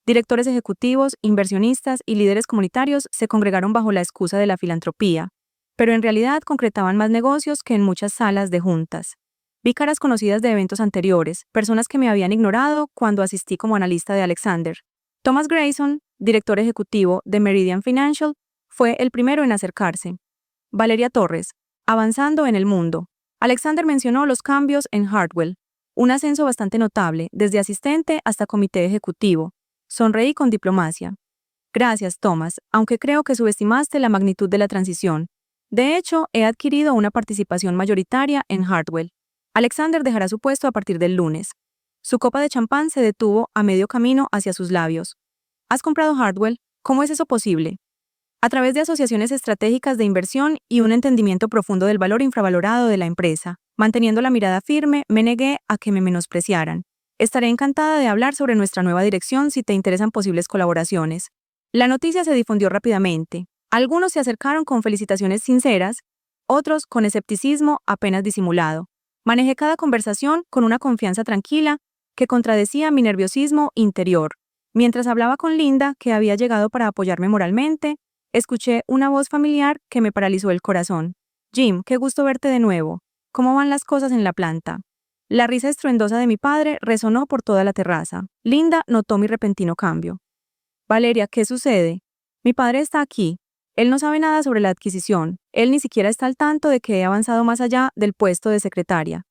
Speaker 1: Directores ejecutivos, inversionistas y líderes comunitarios se congregaron bajo la excusa de la filantropía, pero en realidad concretaban más negocios que en muchas salas de juntas. Vi caras conocidas de eventos anteriores, personas que me habían ignorado cuando asistí como analista de Alexander. Thomas Grayson, director ejecutivo de Meridian Financial, fue el primero en acercarse. Valeria Torres, avanzando en el mundo. Alexander mencionó los cambios en Hartwell, un ascenso bastante notable, desde asistente hasta comité ejecutivo. Sonreí con diplomacia. Gracias, Thomas, aunque creo que subestimaste la magnitud de la transición. De hecho, he adquirido una participación mayoritaria en Hartwell. Alexander dejará su puesto a partir del lunes. Su copa de champán se detuvo a medio camino hacia sus labios. ¿Has comprado Hartwell? ¿Cómo es eso posible? A través de asociaciones estratégicas de inversión y un entendimiento profundo del valor infravalorado de la empresa. Manteniendo la mirada firme, me negué a que me menospreciaran. Estaré encantada de hablar sobre nuestra nueva dirección si te interesan posibles colaboraciones. La noticia se difundió rápidamente. Algunos se acercaron con felicitaciones sinceras, otros con escepticismo apenas disimulado. Manejé cada conversación con una confianza tranquila que contradecía mi nerviosismo interior. Mientras hablaba con Linda, que había llegado para apoyarme moralmente, escuché una voz familiar que me paralizó el corazón. Jim, qué gusto verte de nuevo. ¿Cómo van las cosas en la planta? La risa estruendosa de mi padre resonó por toda la terraza. Linda notó mi repentino cambio. Valeria, ¿qué sucede? Mi padre está aquí. Él no sabe nada sobre la adquisición. Él ni siquiera está al tanto de que he avanzado más allá del puesto de secretaria.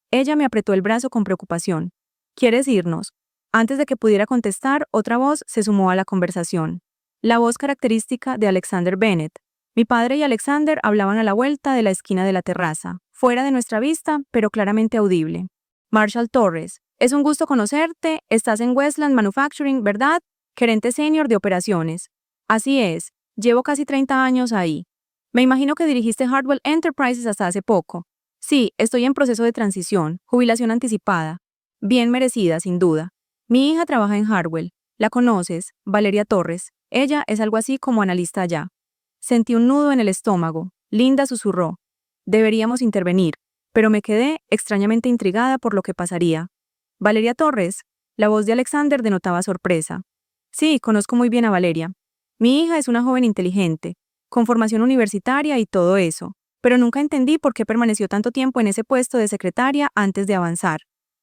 Speaker 1: Ella me apretó el brazo con preocupación. ¿Quieres irnos? Antes de que pudiera contestar, otra voz se sumó a la conversación. La voz característica de Alexander Bennett. Mi padre y Alexander hablaban a la vuelta de la esquina de la terraza, fuera de nuestra vista, pero claramente audible. Marshall Torres, es un gusto conocerte, estás en Westland Manufacturing, ¿verdad? Gerente senior de operaciones. Así es, llevo casi 30 años ahí. Me imagino que dirigiste Hartwell Enterprises hasta hace poco. Sí, estoy en proceso de transición, jubilación anticipada. Bien merecida, sin duda. Mi hija trabaja en Hartwell. ¿La conoces? Valeria Torres. Ella es algo así como analista allá. Sentí un nudo en el estómago. Linda susurró. Deberíamos intervenir, pero me quedé extrañamente intrigada por lo que pasaría. Valeria Torres. La voz de Alexander denotaba sorpresa. Sí, conozco muy bien a Valeria. Mi hija es una joven inteligente, con formación universitaria y todo eso, pero nunca entendí por qué permaneció tanto tiempo en ese puesto de secretaria antes de avanzar.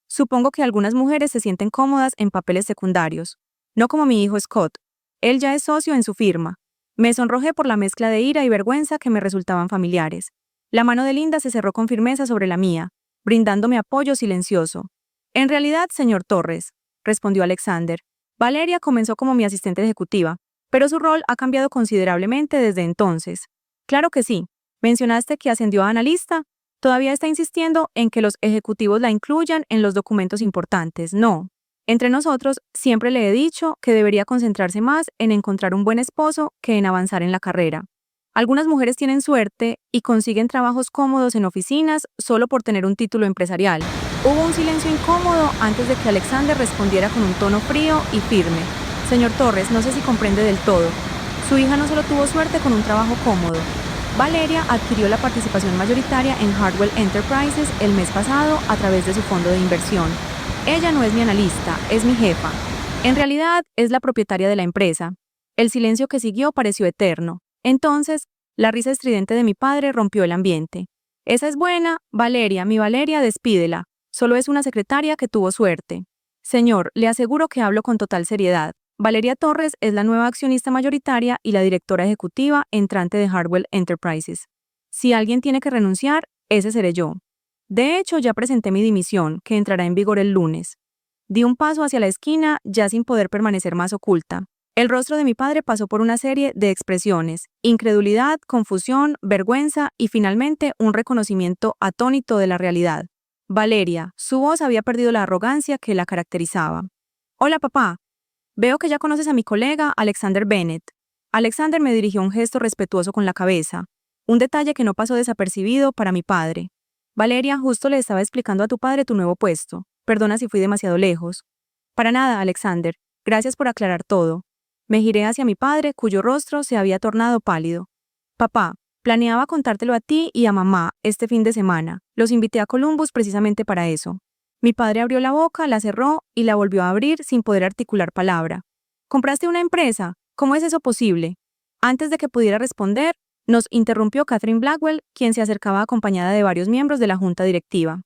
Speaker 1: Supongo que algunas mujeres se sienten cómodas en papeles secundarios, no como mi hijo Scott. Él ya es socio en su firma. Me sonrojé por la mezcla de ira y vergüenza que me resultaban familiares. La mano de Linda se cerró con firmeza sobre la mía, brindándome apoyo silencioso. En realidad, señor Torres, respondió Alexander, Valeria comenzó como mi asistente ejecutiva, pero su rol ha cambiado considerablemente desde entonces. Claro que sí. Mencionaste que ascendió a analista. Todavía está insistiendo en que los ejecutivos la incluyan en los documentos importantes. No. Entre nosotros, siempre le he dicho que debería concentrarse más en encontrar un buen esposo que en avanzar en la carrera. Algunas mujeres tienen suerte y consiguen trabajos cómodos en oficinas solo por tener un título empresarial. Hubo un silencio incómodo antes de que Alexander respondiera con un tono frío y firme. Señor Torres, no sé si comprende del todo. Su hija no solo tuvo suerte con un trabajo cómodo. Valeria adquirió la participación mayoritaria en Hartwell Enterprises el mes pasado a través de su fondo de inversión. Ella no es mi analista, es mi jefa. En realidad, es la propietaria de la empresa. El silencio que siguió pareció eterno. Entonces, la risa estridente de mi padre rompió el ambiente. Esa es buena, Valeria, mi Valeria, despídela. Solo es una secretaria que tuvo suerte. Señor, le aseguro que hablo con total seriedad. Valeria Torres es la nueva accionista mayoritaria y la directora ejecutiva entrante de Hartwell Enterprises. Si alguien tiene que renunciar, ese seré yo. De hecho, ya presenté mi dimisión, que entrará en vigor el lunes. Di un paso hacia la esquina, ya sin poder permanecer más oculta. El rostro de mi padre pasó por una serie de expresiones: incredulidad, confusión, vergüenza y finalmente un reconocimiento atónito de la realidad. Valeria, su voz había perdido la arrogancia que la caracterizaba. Hola, papá. Veo que ya conoces a mi colega, Alexander Bennett. Alexander me dirigió un gesto respetuoso con la cabeza, un detalle que no pasó desapercibido para mi padre. Valeria, justo le estaba explicando a tu padre tu nuevo puesto. Perdona si fui demasiado lejos. Para nada, Alexander. Gracias por aclarar todo. Me giré hacia mi padre, cuyo rostro se había tornado pálido. Papá, planeaba contártelo a ti y a mamá este fin de semana. Los invité a Columbus precisamente para eso. Mi padre abrió la boca, la cerró y la volvió a abrir sin poder articular palabra. ¿Compraste una empresa? ¿Cómo es eso posible? Antes de que pudiera responder, nos interrumpió Catherine Blackwell, quien se acercaba acompañada de varios miembros de la junta directiva.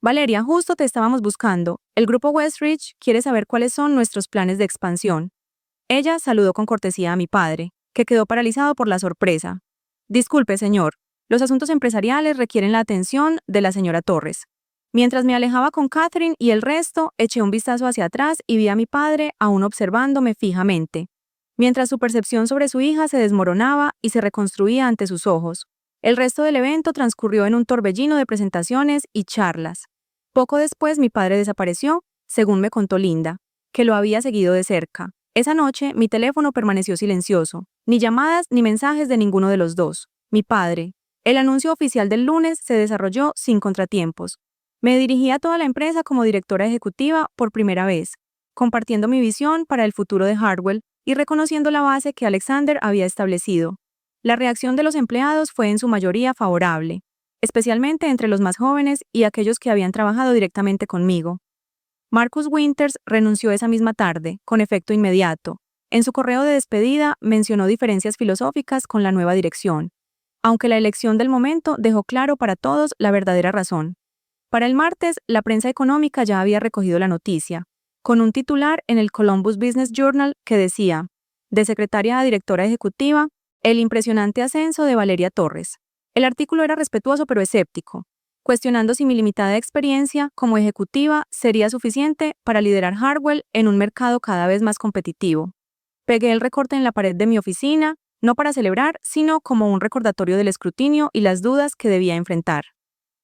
Speaker 1: Valeria, justo te estábamos buscando. El grupo Westridge quiere saber cuáles son nuestros planes de expansión. Ella saludó con cortesía a mi padre, que quedó paralizado por la sorpresa. Disculpe, señor. Los asuntos empresariales requieren la atención de la señora Torres. Mientras me alejaba con Catherine y el resto, eché un vistazo hacia atrás y vi a mi padre aún observándome fijamente, mientras su percepción sobre su hija se desmoronaba y se reconstruía ante sus ojos. El resto del evento transcurrió en un torbellino de presentaciones y charlas. Poco después mi padre desapareció, según me contó Linda, que lo había seguido de cerca. Esa noche mi teléfono permaneció silencioso, ni llamadas ni mensajes de ninguno de los dos. Mi padre. El anuncio oficial del lunes se desarrolló sin contratiempos. Me dirigí a toda la empresa como directora ejecutiva por primera vez, compartiendo mi visión para el futuro de Hartwell y reconociendo la base que Alexander había establecido. La reacción de los empleados fue en su mayoría favorable, especialmente entre los más jóvenes y aquellos que habían trabajado directamente conmigo. Marcus Winters renunció esa misma tarde, con efecto inmediato. En su correo de despedida mencionó diferencias filosóficas con la nueva dirección, aunque la elección del momento dejó claro para todos la verdadera razón. Para el martes, la prensa económica ya había recogido la noticia, con un titular en el Columbus Business Journal que decía, de secretaria a directora ejecutiva, el impresionante ascenso de Valeria Torres. El artículo era respetuoso pero escéptico, cuestionando si mi limitada experiencia como ejecutiva sería suficiente para liderar Hartwell en un mercado cada vez más competitivo. Pegué el recorte en la pared de mi oficina, no para celebrar, sino como un recordatorio del escrutinio y las dudas que debía enfrentar.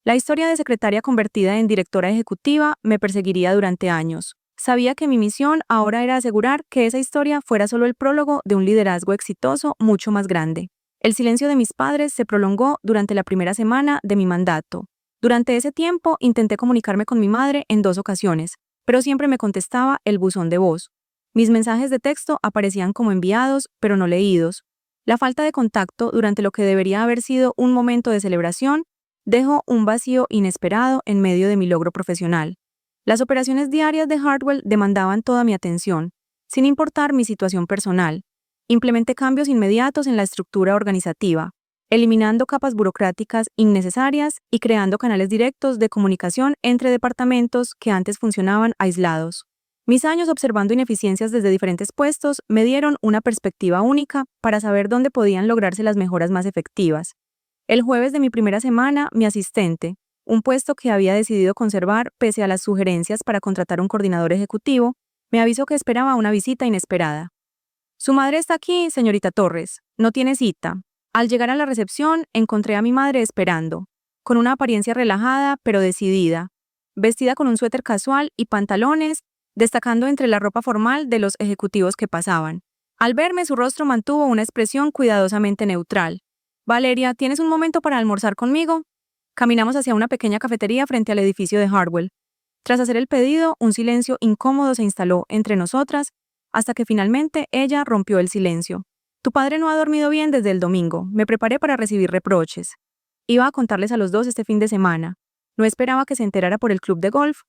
Speaker 1: La historia de secretaria convertida en directora ejecutiva me perseguiría durante años. Sabía que mi misión ahora era asegurar que esa historia fuera solo el prólogo de un liderazgo exitoso mucho más grande. El silencio de mis padres se prolongó durante la primera semana de mi mandato. Durante ese tiempo intenté comunicarme con mi madre en 2 ocasiones, pero siempre me contestaba el buzón de voz. Mis mensajes de texto aparecían como enviados, pero no leídos. La falta de contacto durante lo que debería haber sido un momento de celebración dejó un vacío inesperado en medio de mi logro profesional. Las operaciones diarias de Hartwell demandaban toda mi atención, sin importar mi situación personal. Implementé cambios inmediatos en la estructura organizativa, eliminando capas burocráticas innecesarias y creando canales directos de comunicación entre departamentos que antes funcionaban aislados. Mis años observando ineficiencias desde diferentes puestos me dieron una perspectiva única para saber dónde podían lograrse las mejoras más efectivas. El jueves de mi primera semana, mi asistente, un puesto que había decidido conservar pese a las sugerencias para contratar un coordinador ejecutivo, me avisó que esperaba una visita inesperada. Su madre está aquí, señorita Torres. No tiene cita. Al llegar a la recepción, encontré a mi madre esperando, con una apariencia relajada pero decidida, vestida con un suéter casual y pantalones, destacando entre la ropa formal de los ejecutivos que pasaban. Al verme, su rostro mantuvo una expresión cuidadosamente neutral. Valeria, ¿tienes un momento para almorzar conmigo? Caminamos hacia una pequeña cafetería frente al edificio de Hartwell. Tras hacer el pedido, un silencio incómodo se instaló entre nosotras, hasta que finalmente ella rompió el silencio. Tu padre no ha dormido bien desde el domingo. Me preparé para recibir reproches. Iba a contarles a los dos este fin de semana. No esperaba que se enterara por el club de golf.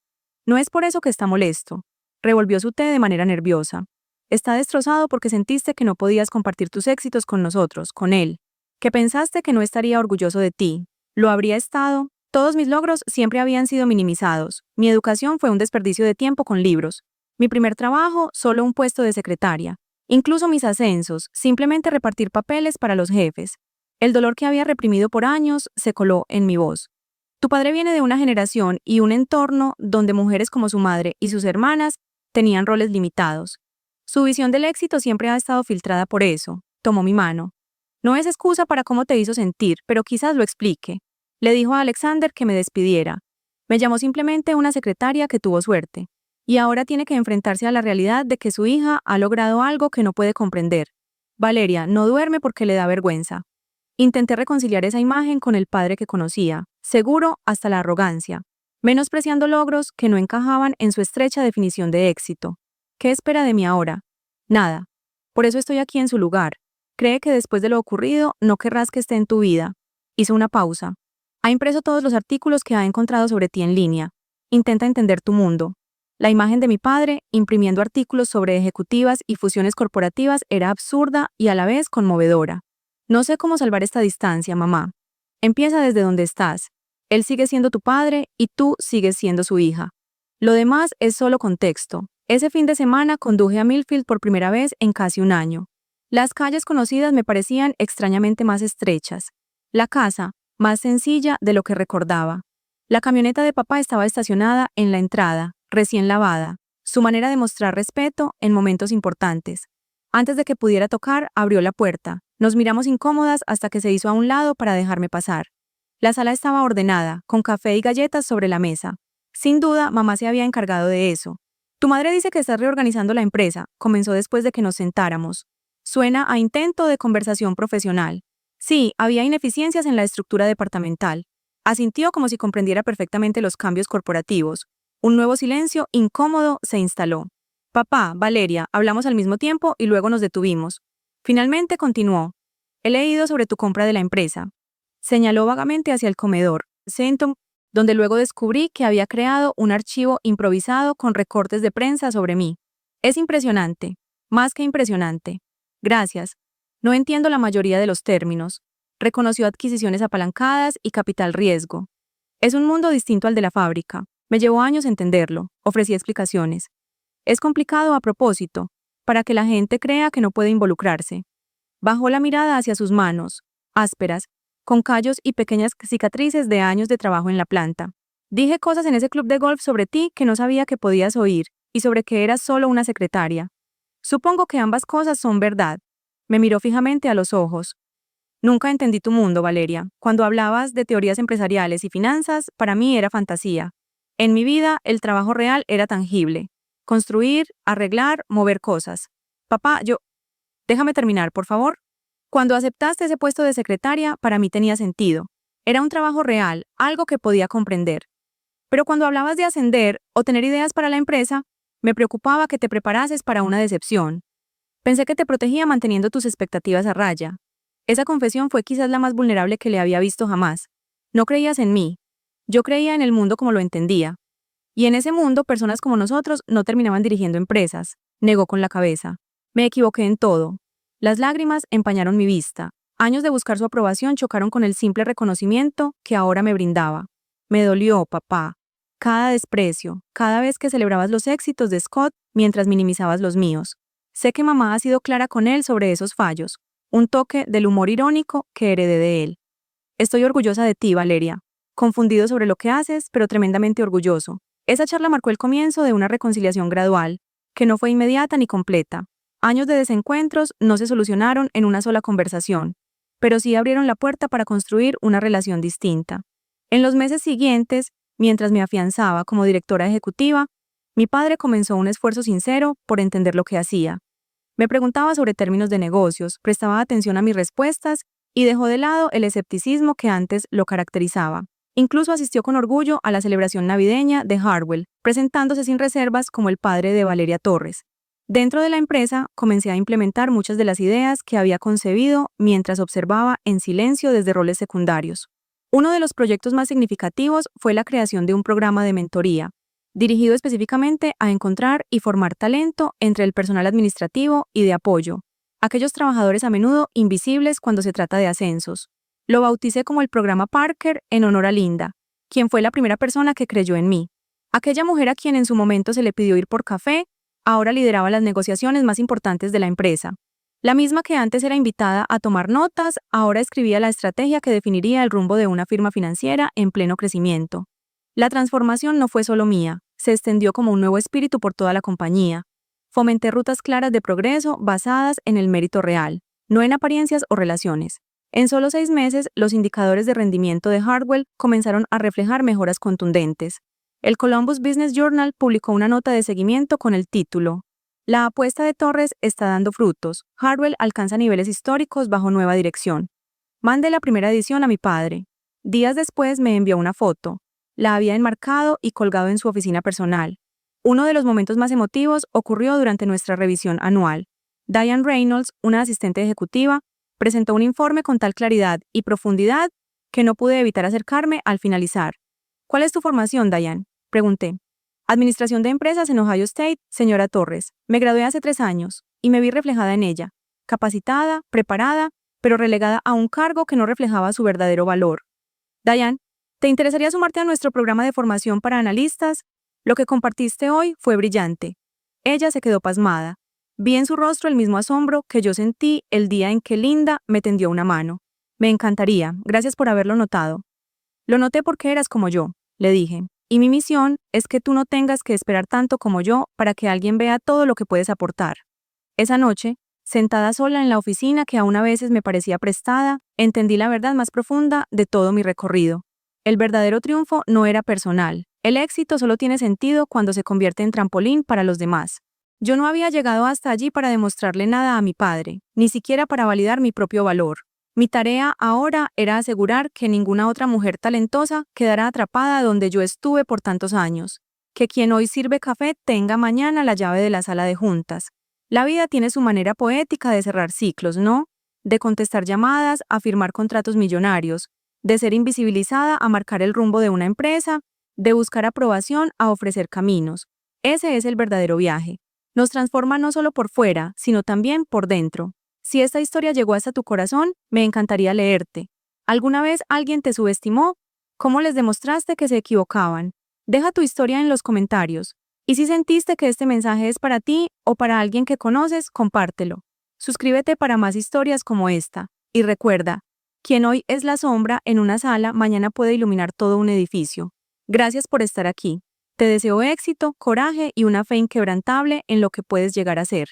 Speaker 1: No es por eso que está molesto. Revolvió su té de manera nerviosa. Está destrozado porque sentiste que no podías compartir tus éxitos con nosotros, con él. Que pensaste que no estaría orgulloso de ti. Lo habría estado. Todos mis logros siempre habían sido minimizados. Mi educación fue un desperdicio de tiempo con libros. Mi primer trabajo, solo un puesto de secretaria. Incluso mis ascensos, simplemente repartir papeles para los jefes. El dolor que había reprimido por años se coló en mi voz. Tu padre viene de una generación y un entorno donde mujeres como su madre y sus hermanas tenían roles limitados. Su visión del éxito siempre ha estado filtrada por eso. Tomó mi mano. No es excusa para cómo te hizo sentir, pero quizás lo explique. Le dijo a Alexander que me despidiera. Me llamó simplemente una secretaria que tuvo suerte. Y ahora tiene que enfrentarse a la realidad de que su hija ha logrado algo que no puede comprender. Valeria no duerme porque le da vergüenza. Intenté reconciliar esa imagen con el padre que conocía, seguro hasta la arrogancia, menospreciando logros que no encajaban en su estrecha definición de éxito. ¿Qué espera de mí ahora? Nada. Por eso estoy aquí en su lugar. Cree que después de lo ocurrido no querrás que esté en tu vida. Hizo una pausa. Ha impreso todos los artículos que ha encontrado sobre ti en línea. Intenta entender tu mundo. La imagen de mi padre, imprimiendo artículos sobre ejecutivas y fusiones corporativas, era absurda y a la vez conmovedora. No sé cómo salvar esta distancia, mamá. Empieza desde donde estás. Él sigue siendo tu padre y tú sigues siendo su hija. Lo demás es solo contexto. Ese fin de semana conduje a Millfield por primera vez en casi un año. Las calles conocidas me parecían extrañamente más estrechas. La casa, más sencilla de lo que recordaba. La camioneta de papá estaba estacionada en la entrada, recién lavada. Su manera de mostrar respeto en momentos importantes. Antes de que pudiera tocar, abrió la puerta. Nos miramos incómodas hasta que se hizo a un lado para dejarme pasar. La sala estaba ordenada, con café y galletas sobre la mesa. Sin duda, mamá se había encargado de eso. Tu madre dice que estás reorganizando la empresa, comenzó después de que nos sentáramos. Suena a intento de conversación profesional. Sí, había ineficiencias en la estructura departamental. Asintió como si comprendiera perfectamente los cambios corporativos. Un nuevo silencio incómodo se instaló. Papá, Valeria, hablamos al mismo tiempo y luego nos detuvimos. Finalmente continuó. He leído sobre tu compra de la empresa. Señaló vagamente hacia el comedor, Centum, donde luego descubrí que había creado un archivo improvisado con recortes de prensa sobre mí. Es impresionante, más que impresionante. Gracias. No entiendo la mayoría de los términos. Reconoció adquisiciones apalancadas y capital riesgo. Es un mundo distinto al de la fábrica. Me llevó años entenderlo. Ofrecí explicaciones. Es complicado a propósito, para que la gente crea que no puede involucrarse. Bajó la mirada hacia sus manos, ásperas, con callos y pequeñas cicatrices de años de trabajo en la planta. Dije cosas en ese club de golf sobre ti que no sabía que podías oír, y sobre que eras solo una secretaria. Supongo que ambas cosas son verdad. Me miró fijamente a los ojos. Nunca entendí tu mundo, Valeria. Cuando hablabas de teorías empresariales y finanzas, para mí era fantasía. En mi vida, el trabajo real era tangible. Construir, arreglar, mover cosas. Papá, Déjame terminar, por favor. Cuando aceptaste ese puesto de secretaria, para mí tenía sentido. Era un trabajo real, algo que podía comprender. Pero cuando hablabas de ascender o tener ideas para la empresa, me preocupaba que te preparases para una decepción. Pensé que te protegía manteniendo tus expectativas a raya. Esa confesión fue quizás la más vulnerable que le había visto jamás. No creías en mí. Yo creía en el mundo como lo entendía. Y en ese mundo, personas como nosotros no terminaban dirigiendo empresas, negó con la cabeza. Me equivoqué en todo. Las lágrimas empañaron mi vista. Años de buscar su aprobación chocaron con el simple reconocimiento que ahora me brindaba. Me dolió, papá. Cada desprecio, cada vez que celebrabas los éxitos de Scott mientras minimizabas los míos. Sé que mamá ha sido clara con él sobre esos fallos, un toque del humor irónico que heredé de él. Estoy orgullosa de ti, Valeria. Confundido sobre lo que haces, pero tremendamente orgulloso. Esa charla marcó el comienzo de una reconciliación gradual, que no fue inmediata ni completa. Años de desencuentros no se solucionaron en una sola conversación, pero sí abrieron la puerta para construir una relación distinta. En los meses siguientes, mientras me afianzaba como directora ejecutiva, mi padre comenzó un esfuerzo sincero por entender lo que hacía. Me preguntaba sobre términos de negocios, prestaba atención a mis respuestas y dejó de lado el escepticismo que antes lo caracterizaba. Incluso asistió con orgullo a la celebración navideña de Hartwell, presentándose sin reservas como el padre de Valeria Torres. Dentro de la empresa, comencé a implementar muchas de las ideas que había concebido mientras observaba en silencio desde roles secundarios. Uno de los proyectos más significativos fue la creación de un programa de mentoría, dirigido específicamente a encontrar y formar talento entre el personal administrativo y de apoyo, aquellos trabajadores a menudo invisibles cuando se trata de ascensos. Lo bauticé como el programa Parker en honor a Linda, quien fue la primera persona que creyó en mí. Aquella mujer a quien en su momento se le pidió ir por café, ahora lideraba las negociaciones más importantes de la empresa. La misma que antes era invitada a tomar notas, ahora escribía la estrategia que definiría el rumbo de una firma financiera en pleno crecimiento. La transformación no fue solo mía, se extendió como un nuevo espíritu por toda la compañía. Fomenté rutas claras de progreso basadas en el mérito real, no en apariencias o relaciones. En solo 6 meses, los indicadores de rendimiento de Hartwell comenzaron a reflejar mejoras contundentes. El Columbus Business Journal publicó una nota de seguimiento con el título La apuesta de Torres está dando frutos. Hartwell alcanza niveles históricos bajo nueva dirección. Mandé la primera edición a mi padre. Días después me envió una foto. La había enmarcado y colgado en su oficina personal. Uno de los momentos más emotivos ocurrió durante nuestra revisión anual. Diane Reynolds, una asistente ejecutiva, presentó un informe con tal claridad y profundidad que no pude evitar acercarme al finalizar. ¿Cuál es tu formación, Diane?, pregunté. Administración de empresas en Ohio State, señora Torres. Me gradué hace 3 años y me vi reflejada en ella. Capacitada, preparada, pero relegada a un cargo que no reflejaba su verdadero valor. Diane, ¿te interesaría sumarte a nuestro programa de formación para analistas? Lo que compartiste hoy fue brillante. Ella se quedó pasmada. Vi en su rostro el mismo asombro que yo sentí el día en que Linda me tendió una mano. Me encantaría, gracias por haberlo notado. Lo noté porque eras como yo, le dije, y mi misión es que tú no tengas que esperar tanto como yo para que alguien vea todo lo que puedes aportar. Esa noche, sentada sola en la oficina que aún a veces me parecía prestada, entendí la verdad más profunda de todo mi recorrido. El verdadero triunfo no era personal. El éxito solo tiene sentido cuando se convierte en trampolín para los demás. Yo no había llegado hasta allí para demostrarle nada a mi padre, ni siquiera para validar mi propio valor. Mi tarea ahora era asegurar que ninguna otra mujer talentosa quedara atrapada donde yo estuve por tantos años. Que quien hoy sirve café tenga mañana la llave de la sala de juntas. La vida tiene su manera poética de cerrar ciclos, ¿no? De contestar llamadas a firmar contratos millonarios, de ser invisibilizada a marcar el rumbo de una empresa, de buscar aprobación a ofrecer caminos. Ese es el verdadero viaje. Nos transforma no solo por fuera, sino también por dentro. Si esta historia llegó hasta tu corazón, me encantaría leerte. ¿Alguna vez alguien te subestimó? ¿Cómo les demostraste que se equivocaban? Deja tu historia en los comentarios. Y si sentiste que este mensaje es para ti o para alguien que conoces, compártelo. Suscríbete para más historias como esta. Y recuerda, quien hoy es la sombra en una sala, mañana puede iluminar todo un edificio. Gracias por estar aquí. Te deseo éxito, coraje y una fe inquebrantable en lo que puedes llegar a ser.